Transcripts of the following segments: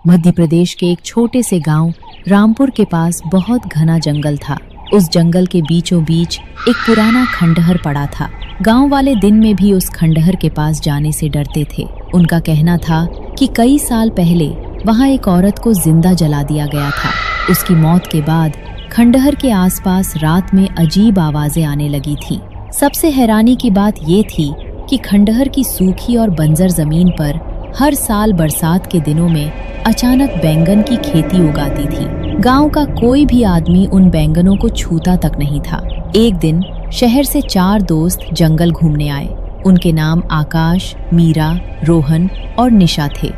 मध्य प्रदेश के एक छोटे से गांव रामपुर के पास बहुत घना जंगल था। उस जंगल के बीचों बीच एक पुराना खंडहर पड़ा था। गांव वाले दिन में भी उस खंडहर के पास जाने से डरते थे। उनका कहना था कि कई साल पहले वहां एक औरत को जिंदा जला दिया गया था। उसकी मौत के बाद खंडहर के आसपास रात में अजीब आवाजें आने लगी थी। सबसे हैरानी की बात ये थी कि खंडहर की सूखी और बंजर जमीन पर हर साल बरसात के दिनों में अचानक बैंगन की खेती उगाती थी। गांव का कोई भी आदमी उन बैंगनों को छूता तक नहीं था। एक दिन शहर से 4 दोस्त जंगल घूमने आए। उनके नाम आकाश, मीरा, रोहन और निशा थे।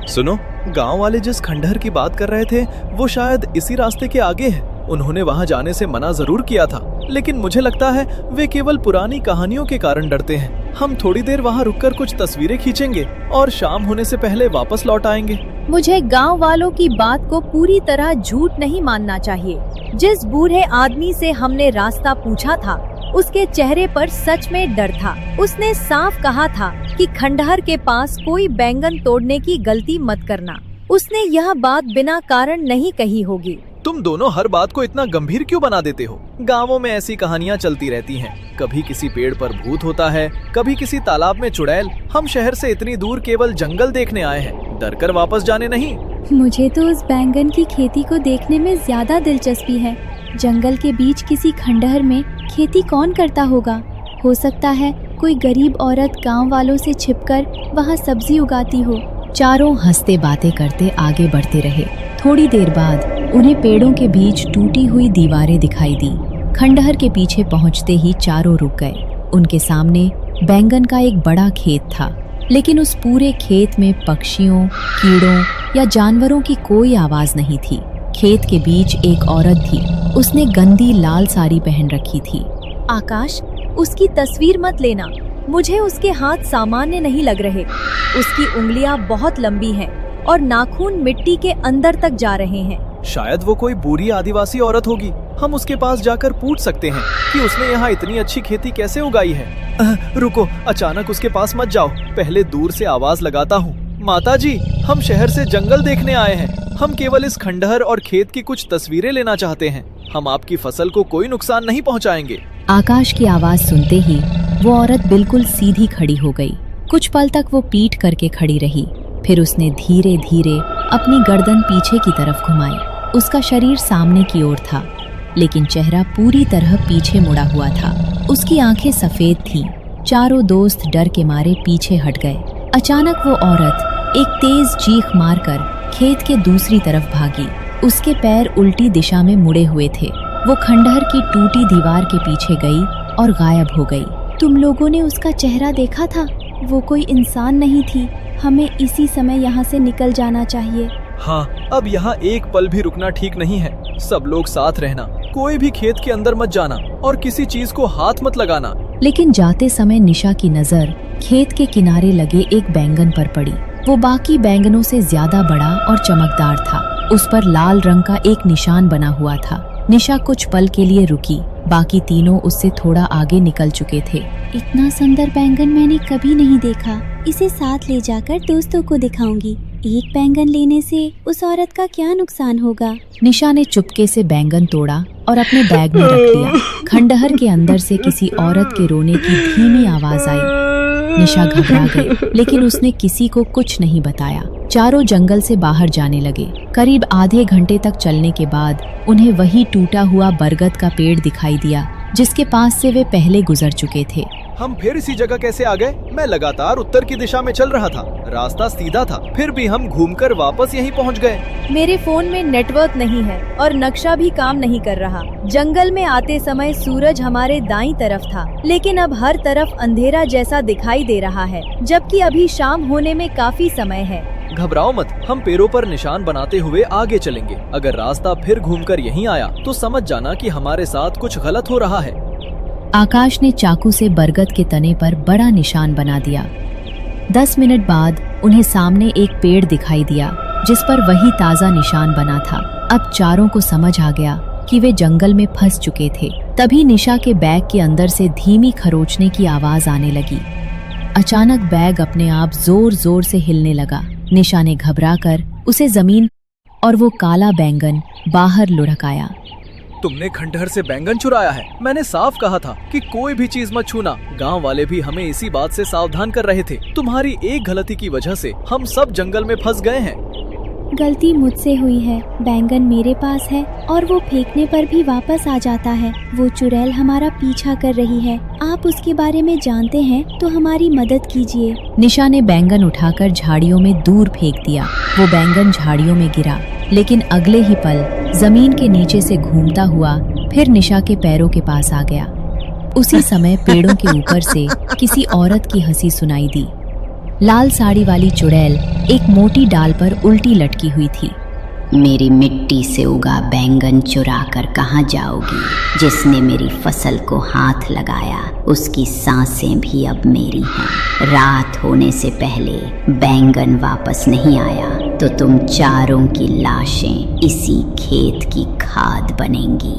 सुनो, गांव वाले जिस खंडहर की बात कर रहे थे वो शायद इसी रास्ते के आगे है। उन्होंने वहां जाने से मना जरूर किया था, लेकिन मुझे लगता है वे केवल पुरानी कहानियों के कारण डरते हैं। हम थोड़ी देर वहां रुककर कुछ तस्वीरें खींचेंगे और शाम होने से पहले वापस लौट आएंगे। मुझे गांव वालों की बात को पूरी तरह झूठ नहीं मानना चाहिए। जिस बूढ़े आदमी से हमने रास्ता पूछा था उसके चेहरे पर सच में डर था। उसने साफ कहा था कि खंडहर के पास कोई बैंगन तोड़ने की गलती मत करना। उसने यह बात बिना कारण नहीं कही होगी। तुम दोनों हर बात को इतना गंभीर क्यों बना देते हो? गांवों में ऐसी कहानियां चलती रहती हैं। कभी किसी पेड़ पर भूत होता है, कभी किसी तालाब में चुड़ैल। हम शहर से इतनी दूर केवल जंगल देखने आए हैं, डर कर वापस जाने नहीं। मुझे तो उस बैंगन की खेती को देखने में ज्यादा दिलचस्पी है। जंगल के बीच किसी खंडहर में खेती कौन करता होगा? हो सकता है कोई गरीब औरत गाँव वालों से छिपकर वहाँ सब्जी उगाती हो। चारों हंसते बातें करते आगे बढ़ते रहे। थोड़ी देर बाद उन्हें पेड़ों के बीच टूटी हुई दीवारें दिखाई दी। खंडहर के पीछे पहुंचते ही चारों रुक गए। उनके सामने बैंगन का एक बड़ा खेत था, लेकिन उस पूरे खेत में पक्षियों, कीड़ों या जानवरों की कोई आवाज नहीं थी। खेत के बीच एक औरत थी। उसने गंदी लाल साड़ी पहन रखी थी। आकाश, उसकी तस्वीर मत लेना। मुझे उसके हाथ सामान्य नहीं लग रहे। उसकी उंगलियां बहुत लंबी हैं और नाखून मिट्टी के अंदर तक जा रहे हैं। शायद वो कोई बूढ़ी आदिवासी औरत होगी। हम उसके पास जाकर पूछ सकते हैं कि उसने यहाँ इतनी अच्छी खेती कैसे उगाई है। रुको, अचानक उसके पास मत जाओ। पहले दूर से आवाज लगाता हूँ। माताजी, हम शहर से जंगल देखने आए हैं। हम केवल इस खंडहर और खेत की कुछ तस्वीरें लेना चाहते हैं। हम आपकी फसल को कोई नुकसान नहीं पहुँचाएंगे। आकाश की आवाज सुनते ही वो औरत बिल्कुल सीधी खड़ी हो गई। कुछ पल तक वो पीठ करके खड़ी रही। फिर उसने धीरे धीरे अपनी गर्दन पीछे की तरफ घुमाई। उसका शरीर सामने की ओर था, लेकिन चेहरा पूरी तरह पीछे मुड़ा हुआ था। उसकी आंखें सफेद थीं। चारों दोस्त डर के मारे पीछे हट गए। अचानक वो औरत एक तेज चीख मारकर खेत के दूसरी तरफ भागी। उसके पैर उल्टी दिशा में मुड़े हुए थे। वो खंडहर की टूटी दीवार के पीछे गई और गायब हो गई। तुम लोगों ने उसका चेहरा देखा था? वो कोई इंसान नहीं थी। हमें इसी समय यहाँ से निकल जाना चाहिए। हाँ, अब यहाँ एक पल भी रुकना ठीक नहीं है। सब लोग साथ रहना। कोई भी खेत के अंदर मत जाना और किसी चीज को हाथ मत लगाना। लेकिन जाते समय निशा की नजर खेत के किनारे लगे एक बैंगन पर पड़ी। वो बाकी बैंगनों से ज्यादा बड़ा और चमकदार था। उस पर लाल रंग का एक निशान बना हुआ था। निशा कुछ पल के लिए रुकी। बाकी तीनों उससे थोड़ा आगे निकल चुके थे। इतना सुंदर बैंगन मैंने कभी नहीं देखा। इसे साथ ले जाकर दोस्तों को दिखाऊंगी। एक बैंगन लेने से उस औरत का क्या नुकसान होगा? निशा ने चुपके से बैंगन तोड़ा और अपने बैग में रख लिया। खंडहर के अंदर से किसी औरत के रोने की धीमी आवाज आई। निशा घबरा गई, लेकिन उसने किसी को कुछ नहीं बताया। चारों जंगल से बाहर जाने लगे। करीब आधे घंटे तक चलने के बाद उन्हें वही टूटा हुआ बरगद का पेड़ दिखाई दिया जिसके पास से वे पहले गुजर चुके थे। हम फिर इसी जगह कैसे आ गए? मैं लगातार उत्तर की दिशा में चल रहा था। रास्ता सीधा था, फिर भी हम घूमकर वापस यहीं पहुंच गए। मेरे फोन में नेटवर्क नहीं है और नक्शा भी काम नहीं कर रहा। जंगल में आते समय सूरज हमारे दाईं तरफ था, लेकिन अब हर तरफ अंधेरा जैसा दिखाई दे रहा है, जबकि अभी शाम होने में काफी समय है। घबराओ मत, हम पेड़ों पर निशान बनाते हुए आगे चलेंगे। अगर रास्ता फिर घूमकर यहीं आया तो समझ जाना कि हमारे साथ कुछ गलत हो रहा है। आकाश ने चाकू से बरगद के तने पर बड़ा निशान बना दिया। 10 मिनट बाद उन्हें सामने एक पेड़ दिखाई दिया जिस पर वही ताजा निशान बना था। अब चारों को समझ आ गया कि वे जंगल में फंस चुके थे। तभी निशा के बैग के अंदर से धीमी खरोचने की आवाज आने लगी। अचानक बैग अपने आप जोर जोर से हिलने लगा। निशा ने घबराकर उसे जमीन और वो काला बैंगन बाहर लुढ़क आया। तुमने खंडहर से बैंगन चुराया है। मैंने साफ कहा था कि कोई भी चीज मत छूना। गांव वाले भी हमें इसी बात से सावधान कर रहे थे। तुम्हारी एक गलती की वजह से हम सब जंगल में फंस गए हैं। गलती मुझसे हुई है। बैंगन मेरे पास है और वो फेंकने पर भी वापस आ जाता है। वो चुड़ैल हमारा पीछा कर रही है। आप उसके बारे में जानते हैं तो हमारी मदद कीजिए। निशा ने बैंगन उठाकर झाड़ियों में दूर फेंक दिया। वो बैंगन झाड़ियों में गिरा, लेकिन अगले ही पल जमीन के नीचे से घूमता हुआ फिर निशा के पैरों के पास आ गया। उसी समय पेड़ों के ऊपर से किसी औरत की हंसी सुनाई दी। लाल साड़ी वाली चुड़ैल एक मोटी डाल पर उल्टी लटकी हुई थी। मेरी मिट्टी से उगा बैंगन चुरा कर कहाँ जाओगी? जिसने मेरी फसल को हाथ लगाया उसकी सांसें भी अब मेरी हैं। रात होने से पहले बैंगन वापस नहीं आया तो तुम चारों की लाशें इसी खेत की खाद बनेंगी।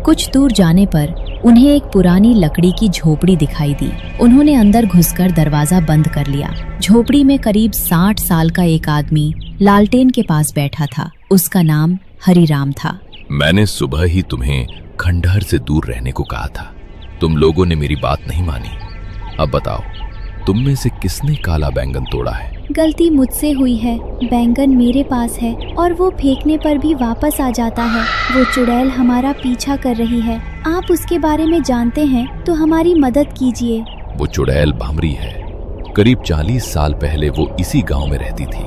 कुछ दूर जाने पर उन्हें एक पुरानी लकड़ी की झोपड़ी दिखाई दी। उन्होंने अंदर घुसकर दरवाजा बंद कर लिया। झोपड़ी में करीब 60 साल का एक आदमी लालटेन के पास बैठा था। उसका नाम हरिराम था। मैंने सुबह ही तुम्हें खंडहर से दूर रहने को कहा था। तुम लोगों ने मेरी बात नहीं मानी। अब बताओ, तुम में से किसने काला बैंगन तोड़ा है? गलती मुझसे हुई है। बैंगन मेरे पास है और वो फेंकने पर भी वापस आ जाता है। वो चुड़ैल हमारा पीछा कर रही है। आप उसके बारे में जानते हैं तो हमारी मदद कीजिए। वो चुड़ैल भंवरी है। करीब 40 साल पहले वो इसी गांव में रहती थी।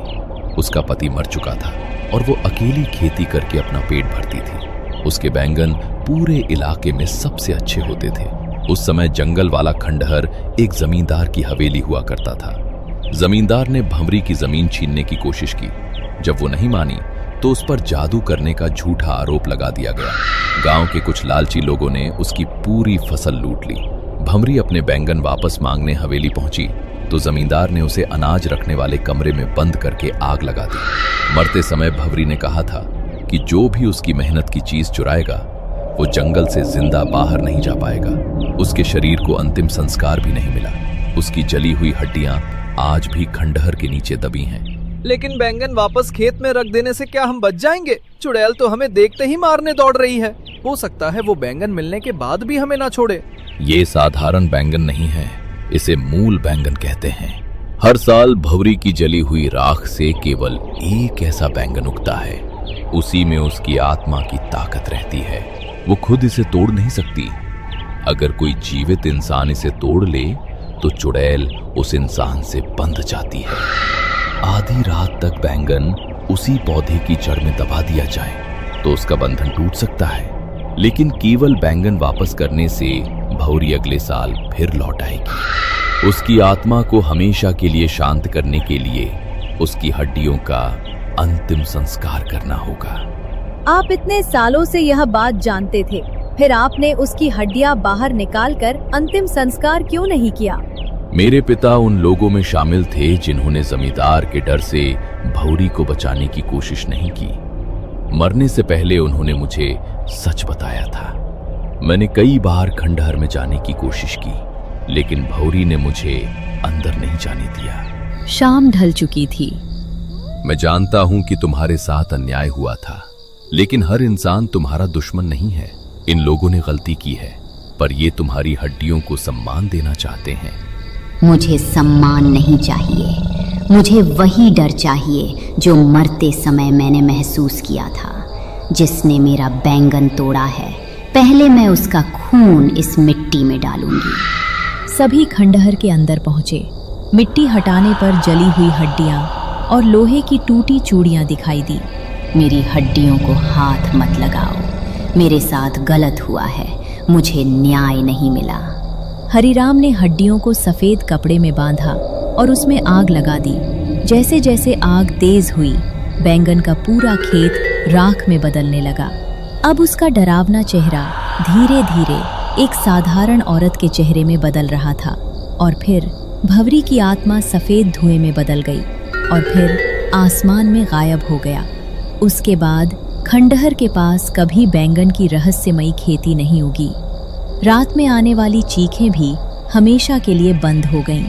उसका पति मर चुका था और वो अकेली खेती करके अपना पेट भरती थी। उसके बैंगन पूरे इलाके में सबसे अच्छे होते थे। उस समय जंगल वाला खंडहर एक जमींदार की हवेली हुआ करता था। जमींदार ने भंवरी की जमीन छीनने की कोशिश की। जब वो नहीं मानी तो उस पर जादू करने का झूठा आरोप लगा दिया गया। गांव के कुछ लालची लोगों ने उसकी पूरी फसल लूट ली। भंवरी अपने बैंगन वापस मांगने हवेली पहुंची तो जमींदार ने उसे अनाज रखने वाले कमरे में बंद करके आग लगा दी। मरते समय भंवरी ने कहा था कि जो भी उसकी मेहनत की चीज चुराएगा वो जंगल से जिंदा बाहर नहीं जा पाएगा। उसके शरीर को अंतिम संस्कार भी नहीं मिला। उसकी जली हुई हड्डियां आज भी खंडहर के नीचे दबी हैं। लेकिन बैंगन वापस खेत में रख देने से क्या हम बच जाएंगे? चुड़ैल तो हमें देखते ही मारने दौड़ रही है। हो सकता है वो बैंगन मिलने के बाद भी हमें ना छोड़े। ये साधारण बैंगन नहीं है, इसे मूल बैंगन कहते हैं। हर साल भंवरी की जली हुई राख से केवल एक ऐसा बैंगन उगता है। उसी में उसकी आत्मा की ताकत रहती है। वो खुद इसे तोड़ नहीं सकती। अगर कोई जीवित इंसान इसे तोड़ ले तो चुड़ैल उस इंसान से बंध जाती है। आधी रात तक बैंगन उसी पौधे की जड़ में दबा दिया जाए तो उसका बंधन टूट सकता है। लेकिन केवल बैंगन वापस करने से भंवरी अगले साल फिर लौट आएगी। उसकी आत्मा को हमेशा के लिए शांत करने के लिए उसकी हड्डियों का अंतिम संस्कार करना होगा। आप इतने सालों से यह बात जानते थे, फिर आपने उसकी हड्डियां बाहर निकालकर अंतिम संस्कार क्यों नहीं किया? मेरे पिता उन लोगों में शामिल थे जिन्होंने जमींदार के डर से भंवरी को बचाने की कोशिश नहीं की। मरने से पहले उन्होंने मुझे सच बताया था। मैंने कई बार खंडहर में जाने की कोशिश की, लेकिन भंवरी ने मुझे अंदर नहीं जाने दिया। शाम ढल चुकी थी। मैं जानता हूं कि तुम्हारे साथ अन्याय हुआ था, लेकिन हर इंसान तुम्हारा दुश्मन नहीं है। इन लोगों ने गलती की है, पर ये तुम्हारी हड्डियों को सम्मान देना चाहते हैं। मुझे सम्मान नहीं चाहिए, मुझे वही डर चाहिए जो मरते समय मैंने महसूस किया था। जिसने मेरा बैंगन तोड़ा है, पहले मैं उसका खून इस मिट्टी में डालूंगी। सभी खंडहर के अंदर पहुंचे। मिट्टी हटाने पर जली हुई हड्डियां और लोहे की टूटी चूड़ियां दिखाई दी। मेरी हड्डियों को हाथ मत लगाओ। मेरे साथ गलत हुआ है, मुझे न्याय नहीं मिला। हरिराम ने हड्डियों को सफेद कपड़े में बांधा और उसमें आग लगा दी। जैसे जैसे आग तेज हुई, बैंगन का पूरा खेत राख में बदलने लगा। अब उसका डरावना चेहरा धीरे धीरे एक साधारण औरत के चेहरे में बदल रहा था। और फिर भंवरी की आत्मा सफेद धुएं में बदल गई और फिर आसमान में गायब हो गया। उसके बाद खंडहर के पास कभी बैंगन की रहस्यमयी खेती नहीं उगी। रात में आने वाली चीखें भी हमेशा के लिए बंद हो गईं।